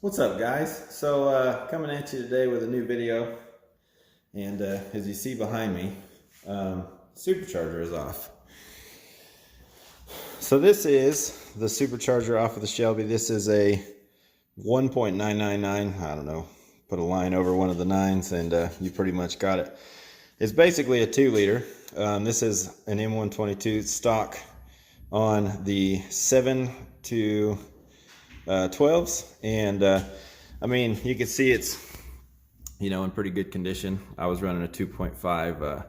What's up, guys? So coming at you today with a new video, and as you see behind me, supercharger is off. So this is the supercharger off of the Shelby. This is a 1.999, I don't know, put a line over one of the nines and you pretty much got it. It's basically a 2-liter. This is an M122 stock on the 7 to 12s, and I mean, you can see it's, you know, in pretty good condition. I was running a 2.5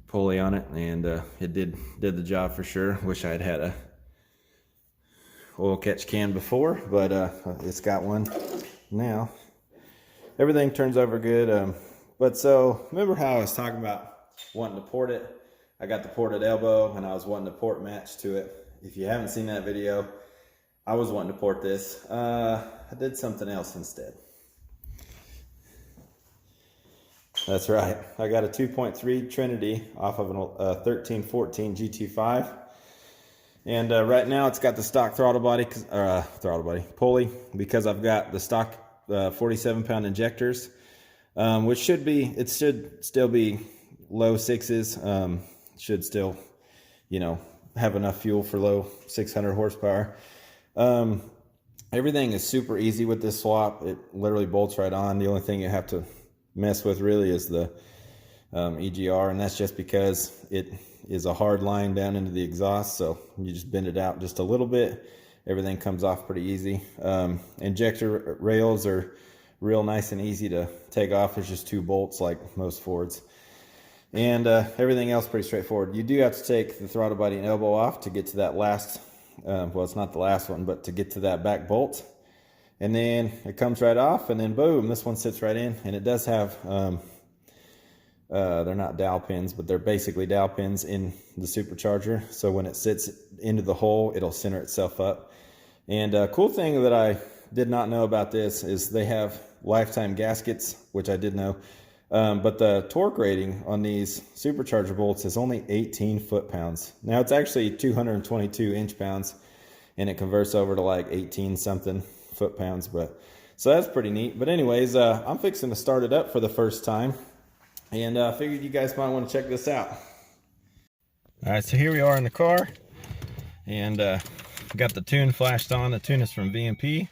pulley on it, and it did the job for sure. Wish I had had a oil catch can before, but it's got one now. Everything turns over good. But so remember how I was talking about wanting to port it? I got the ported elbow and I was wanting to port match to it. If you haven't seen that video, I was wanting to port this. I did something else instead. That's right. I got a 2.3 Trinity off of a 1314 gt5. And right now it's got the stock throttle body pulley, because I've got the stock 47-pound injectors, which should still be low sixes. Should still, you know, have enough fuel for low 600 horsepower. Everything is super easy with this swap. It literally bolts right on. The only thing you have to mess with really is the EGR, and that's just because it is a hard line down into the exhaust, so you just bend it out just a little bit. Everything comes off pretty easy. Injector rails are real nice and easy to take off. There's just 2 bolts like most Fords. And everything else pretty straightforward. You do have to take the throttle body and elbow off to get to that last, well, it's not the last one, but to get to that back bolt. And then it comes right off, and then boom, this one sits right in. And it does have, they're not dowel pins, but they're basically dowel pins in the supercharger. So when it sits into the hole, it'll center itself up. And a cool thing that I did not know about this is they have lifetime gaskets, which I did know. But the torque rating on these supercharger bolts is only 18 foot-pounds. Now it's actually 222 inch-pounds, and it converts over to like 18 something foot-pounds. But so that's pretty neat. But anyways, I'm fixing to start it up for the first time, and I figured you guys might want to check this out. All right, so here we are in the car, and got the tune flashed on. The tune is from VMP.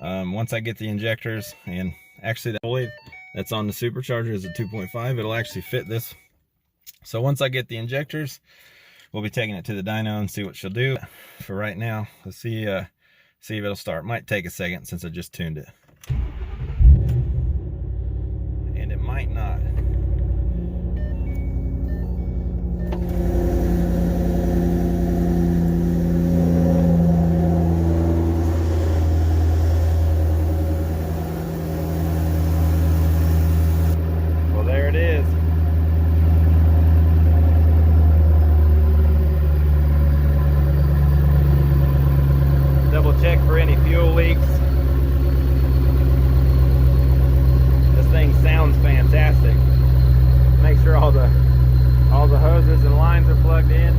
Once I get the injectors, and actually the pulley that's on the supercharger is a 2.5. It'll actually fit this. So once I get the injectors, we'll be taking it to the dyno and see what she'll do. For right now, let's see if it'll start. Might take a second since I just tuned it. And it might not. Check for any fuel leaks. This thing sounds fantastic. Make sure all the hoses and lines are plugged in.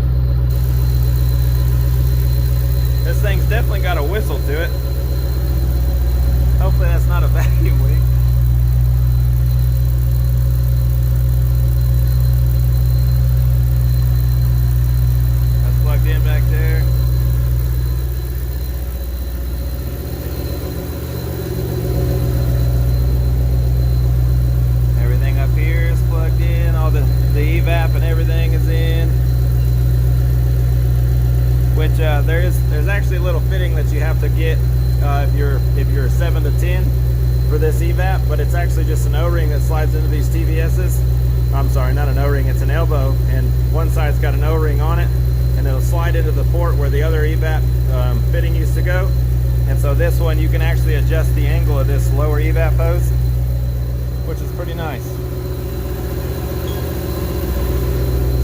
This thing's definitely got a whistle to it. Hopefully that's not a vacuum leak. That's plugged in back there. The evap and everything is in, which there's actually a little fitting that you have to get if you're 7 to 10 for this evap, but it's actually just an O-ring that slides into these TVS's. I'm sorry, not an O-ring, it's an elbow, and one side's got an O-ring on it, and it'll slide into the port where the other evap fitting used to go. And so this one, you can actually adjust the angle of this lower evap hose, which is pretty nice.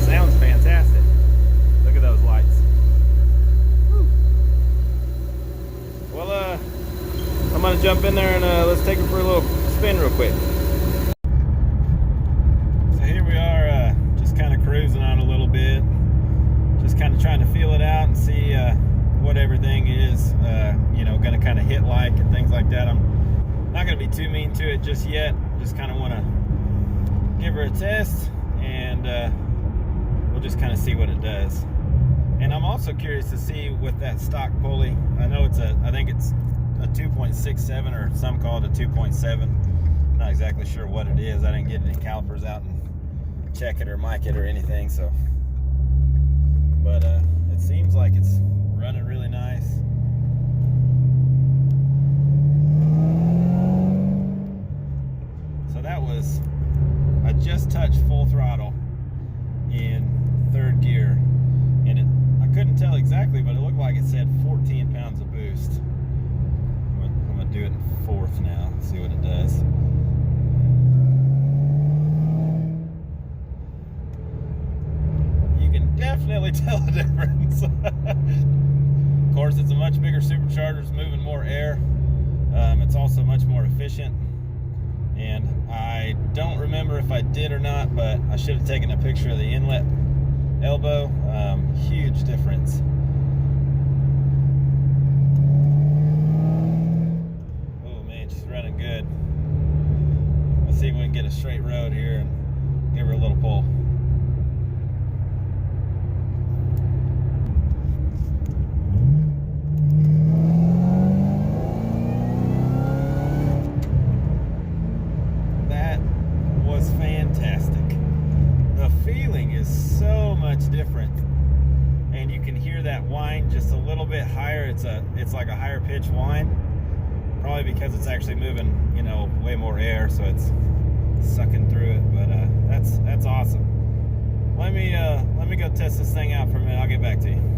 Sounds fantastic. Look at those lights. Woo. Well, I'm gonna jump in there and let's take it for a little spin real quick. So here we are, just kind of cruising on a little bit, just kind of trying to feel it out and see what everything is, you know, gonna kind of hit like and things like like that. I'm not going to be too mean to it just yet. Just kind of want to give her a test, and we'll just kind of see what it does. And I'm also curious to see with that stock pulley. I know I think it's a 2.67, or some call it a 2.7. Not exactly sure what it is. I didn't get any calipers out and check it or mic it or anything, so. But it seems like it's running really nice. So that was, I just touched full throttle in 3rd gear, and I couldn't tell exactly, but it looked like it said 14 pounds of boost. I'm gonna do it in 4th now, see what it does. You can definitely tell the difference. Of course, it's a much bigger supercharger, it's moving more air. It's also much more efficient. And I don't remember if I did or not, but I should have taken a picture of the inlet elbow. Huge difference. Oh man, she's running good. Let's see if we can get a straight road here and give her a little pull. Fantastic. The feeling is so much different, and you can hear that whine just a little bit higher. It's like a higher pitch whine, probably because it's actually moving, you know, way more air, so it's sucking through it. But that's awesome. Let me go test this thing out for a minute. I'll get back to you.